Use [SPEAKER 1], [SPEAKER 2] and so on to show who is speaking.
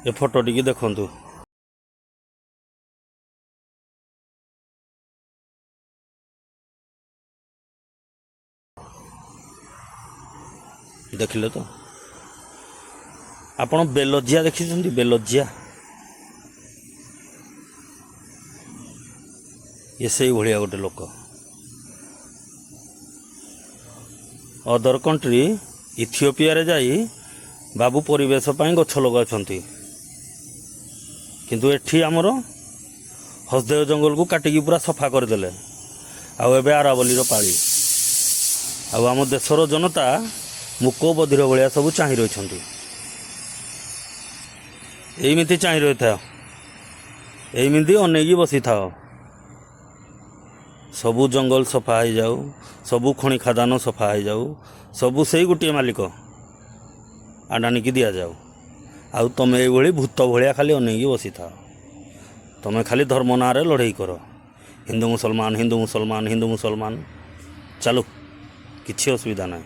[SPEAKER 1] ए photo T देखु देखिले तो आपण बेलजिया देखी बेलजिया ये से भाया गोटे लोक अदर कंट्री इथियोपिया रे जाई बाबू परिवेश गछ लगाउछंती किंतु एठी आमर हसदेव जंगल को काटिकी पूरा सफा करदेले आबे आरावली पाली आम देशर जनता मुको बधिर भाया सब चाह रही एमती चाह रही था एमती अनेक बसी था सबू जंगल सफा हो जाऊ सबू खଣି खादान सफा हो जाऊ सबू से गोटे मालिक आडाणी की दि जाऊ आउ तुम ये भूत भाया खाली अनेक बसी था तुम खाली धर्म ना रे लड़ाई कर हिंदू मुसलमान हिंदू मुसलमान हिंदू मुसलमान चलो किसी असुविधा ना।